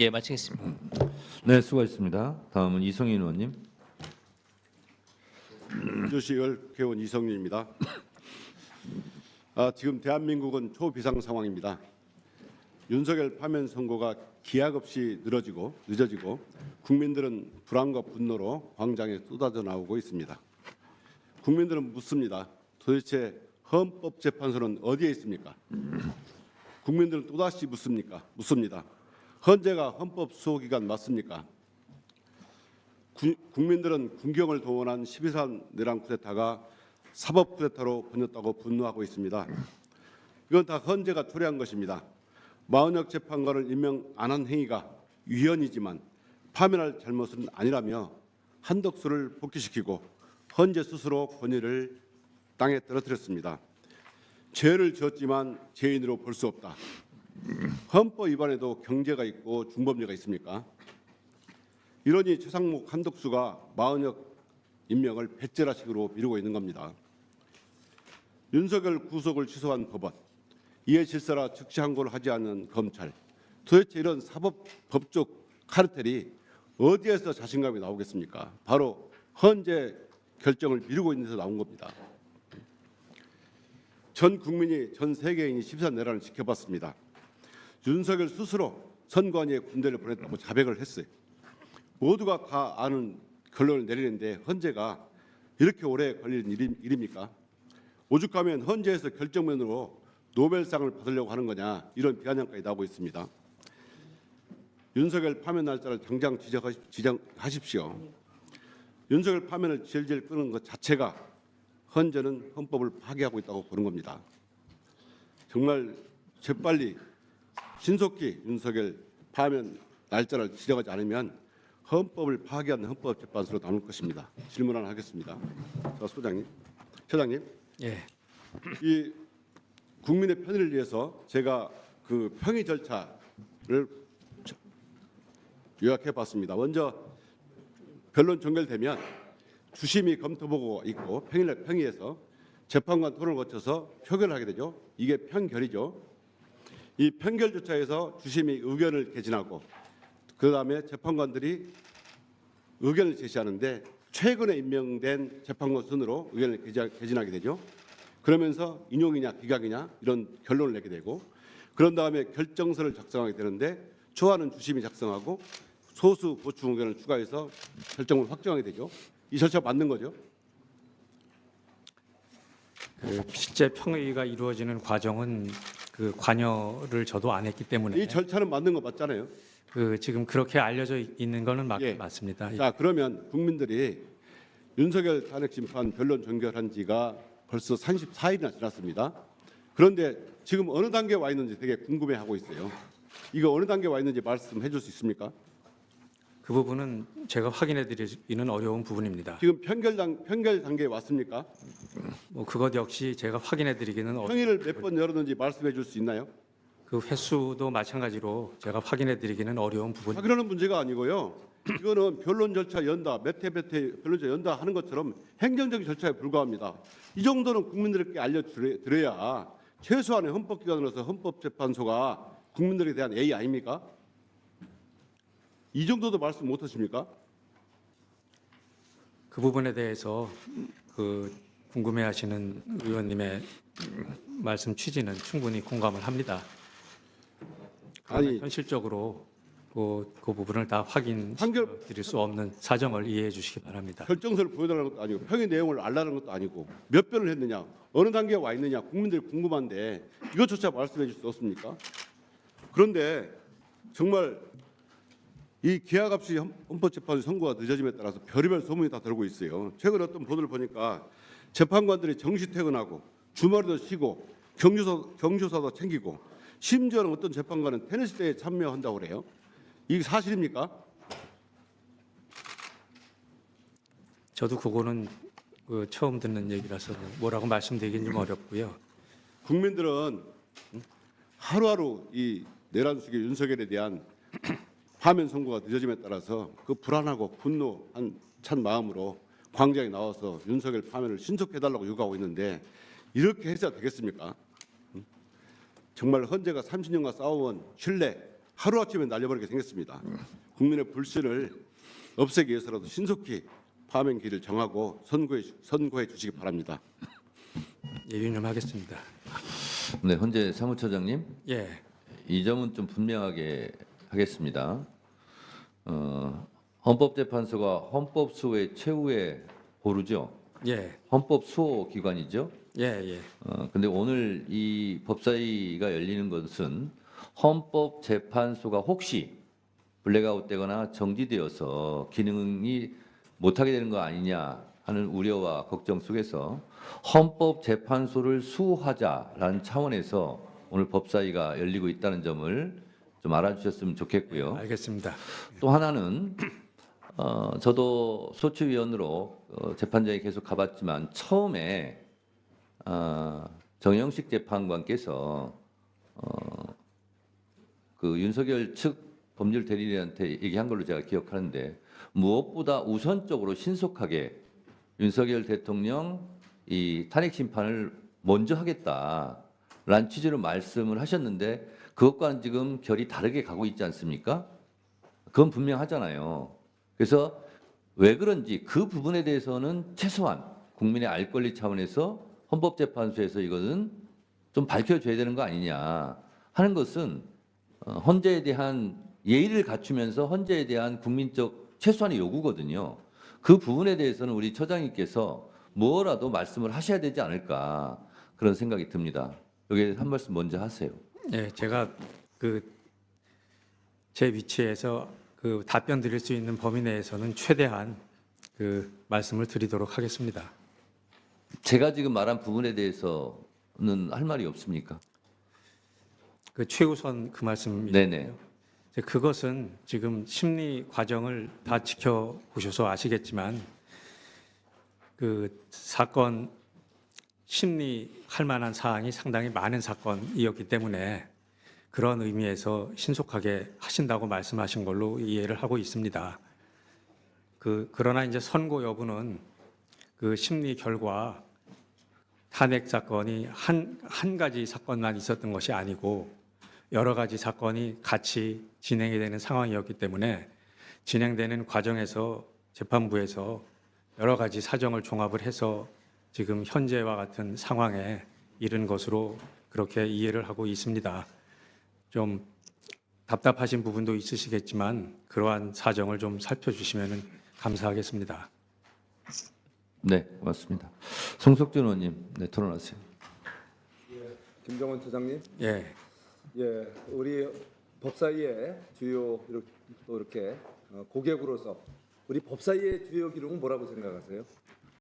예, 마치겠습니다. 네, 수고하셨습니다. 다음은 이성인 의원님. 민주시의원 개원 이성윤입니다. 지금 대한민국은 초비상 상황입니다. 윤석열 파면 선고가 기약 없이 늦어지고 국민들은 불안과 분노로 광장에 쏟아져 나오고 있습니다. 국민들은 묻습니다. 도대체 헌법재판소는 어디에 있습니까? 국민들은 또다시 묻습니다. 헌재가 헌법 수호기관 맞습니까? 국민들은 군경을 동원한 12.3 내란 쿠데타가 사법 쿠데타로 번졌다고 분노하고 있습니다. 이건 다 헌재가 초래한 것입니다. 마은혁 재판관을 임명 안 한 행위가 위헌이지만 파면할 잘못은 아니라며 한덕수를 복귀시키고 헌재 스스로 권위를 땅에 떨어뜨렸습니다. 죄를 지었지만 죄인으로 볼 수 없다. 헌법 위반에도 경제가 있고 중범죄가 있습니까? 이러니 최상목 한덕수가 마은혁 임명을 배째라식으로 미루고 있는 겁니다. 윤석열 구속을 취소한 법원, 이해 질서라 즉시 항고를 하지 않는 검찰, 도대체 이런 법적 카르텔이 어디에서 자신감이 나오겠습니까? 바로 헌재 결정을 미루고 있는 데서 나온 겁니다. 전 국민이, 전 세계인이 14 내란을 지켜봤습니다. 윤석열 스스로 선관위에 군대를 보냈다고 자백을 했어요. 모두가 다 아는 결론을 내리는데 헌재가 이렇게 오래 걸리는 일입니까? 오죽하면 헌재에서 결정면으로 노벨상을 받으려고 하는 거냐, 이런 비아냥까지 나오고 있습니다. 윤석열 파면 날짜를 당장 지정하십시오. 윤석열 파면을 질질 끄는 것 자체가 헌재는 헌법을 파괴하고 있다고 보는 겁니다. 정말 재빨리 신속히 윤석열 파면 날짜를 지정하지 않으면 헌법을 파괴하는 헌법재판소로 나눌 것입니다. 질문 하나 하겠습니다. 자, 처장님, 예, 이 국민의 편의를 위해서 제가 그 평의 절차를 요약해봤습니다. 먼저 변론 종결되면 주심이 검토보고 있고 평의에서 재판관 토론을 거쳐서 표결을 하게 되죠. 이게 평결이죠. 이 평결 절차에서 주심이 의견을 개진하고 그다음에 재판관들이 의견을 제시하는데 최근에 임명된 재판관 순으로 의견을 개진하게 되죠. 그러면서 인용이냐 기각이냐 이런 결론을 내게 되고 그런 다음에 결정서를 작성하게 되는데 초안은 주심이 작성하고 소수 보충 의견을 추가해서 결정을 확정하게 되죠. 이 절차 맞는 거죠? 실제 평의가 이루어지는 과정은 그 관여를 저도 안 했기 때문에 이 절차는 맞는 거 맞잖아요. 지금 그렇게 알려져 있는 거는 예. 맞습니다. 자, 그러면 국민들이 윤석열 탄핵 심판 변론 종결한 지가 벌써 34일이나 지났습니다. 그런데 지금 어느 단계에 와 있는지 되게 궁금해하고 있어요. 이거 어느 단계에 와 있는지 말씀해 줄 수 있습니까? 그 부분은 제가 확인해 드리기는 어려운 부분입니다. 지금 평결 단계에 왔습니까? 뭐 그것 역시 제가 확인해 드리기는 평의를 몇 번 열었는지 말씀해 줄 수 있나요? 그 횟수도 마찬가지로 제가 확인해 드리기는 어려운 부분. 그러는 문제가 아니고요. 이거는 변론 절차 연다, 몇 회 변론 절차 연다 하는 것처럼 행정적인 절차에 불과합니다. 이 정도는 국민들께 알려드려야 최소한의 헌법기관으로서 헌법재판소가 국민들에 대한 예의 아닙니까? 이 정도도 말씀 못 하십니까? 그 부분에 대해서 그 궁금해하시는 의원님의 말씀 취지는 충분히 공감을 합니다. 그러나 아니, 현실적으로 그 부분을 다 확인 드릴 수 없는 사정을 이해해 주시기 바랍니다. 결정서를 보여달라는 것도 아니고 평의 내용을 알라는 것도 아니고 몇 변을 했느냐, 어느 단계에 와 있느냐 국민들이 궁금한데 이것조차 말씀해 줄 수 없습니까? 그런데 정말 이 기약 없이 헌법재판소 선고가 늦어짐에 따라서 별의별 소문이 다 돌고 있어요. 최근 어떤 보도를 보니까 재판관들이 정시 퇴근하고 주말에도 쉬고 경조사도 챙기고 심지어는 어떤 재판관은 테니스 대회에 참여한다고 그래요. 이게 사실입니까? 저도 그거는 처음 듣는 얘기라서 뭐라고 말씀드리긴 좀 어렵고요. 국민들은 하루하루 이 내란 속의 윤석열에 대한 파면 선고가 늦어짐에 따라서 그 불안하고 분노한 찬 마음으로 광장에 나와서 윤석열 파면을 신속해달라고 요구하고 있는데 이렇게 해서야 되겠습니까? 정말 헌재가 30년간 쌓아온 신뢰 하루아침에 날려버리게 생겼습니다. 국민의 불신을 없애기 위해서라도 신속히 파면 길을 정하고 선고해 주시기 바랍니다. 예, 유념하겠습니다. 네, 헌재 사무처장님, 예, 이 점은 좀 분명하게 하겠습니다. 헌법재판소가 헌법 수호의 최후의 보루죠. 예, 헌법 수호 기관이죠. 예, 예. 근데 오늘 이 법사위가 열리는 것은 헌법재판소가 혹시 블랙아웃 되거나 정지되어서 기능이 못하게 되는 거 아니냐 하는 우려와 걱정 속에서 헌법재판소를 수호하자라는 차원에서 오늘 법사위가 열리고 있다는 점을 좀 알아주셨으면 좋겠고요. 알겠습니다. 또 하나는 저도 소추위원으로 재판장에 계속 가봤지만 처음에 정영식 재판관께서 그 윤석열 측 법률 대리인한테 얘기한 걸로 제가 기억하는데 무엇보다 우선적으로 신속하게 윤석열 대통령 이 탄핵 심판을 먼저 하겠다라는 취지로 말씀을 하셨는데 그것과는 지금 결이 다르게 가고 있지 않습니까? 그건 분명하잖아요. 그래서 왜 그런지 그 부분에 대해서는 최소한 국민의 알 권리 차원에서 헌법재판소에서 이거는 좀 밝혀줘야 되는 거 아니냐 하는 것은 헌재에 대한 예의를 갖추면서 헌재에 대한 국민적 최소한의 요구거든요. 그 부분에 대해서는 우리 처장님께서 뭐라도 말씀을 하셔야 되지 않을까 그런 생각이 듭니다. 여기에 한 말씀 먼저 하세요. 예, 제가 제 위치에서 답변 드릴 수 있는 범위 내에서는 최대한 말씀을 드리도록 하겠습니다. 제가 지금 말한 부분에 대해서는 할 말이 없습니까? 최우선 말씀이죠. 네네. 그것은 지금 심리 과정을 다 지켜보셔서 아시겠지만 사건 심리할 만한 사항이 상당히 많은 사건이었기 때문에 그런 의미에서 신속하게 하신다고 말씀하신 걸로 이해를 하고 있습니다. 그러나 이제 선고 여부는 심리 결과 탄핵 사건이 한 가지 사건만 있었던 것이 아니고 여러 가지 사건이 같이 진행이 되는 상황이었기 때문에 진행되는 과정에서 재판부에서 여러 가지 사정을 종합을 해서 지금 현재와 같은 상황에 이른 것으로 그렇게 이해를 하고 있습니다. 좀 답답하신 부분도 있으시겠지만 그러한 사정을 좀 살펴주시면 감사하겠습니다. 네, 고맙습니다. 송석준 의원님, 네, 토론하세요. 김정원 처장님, 예, 우리 법사위의 주요 또 이렇게 고객으로서 우리 법사위의 주요 기록은 뭐라고 생각하세요?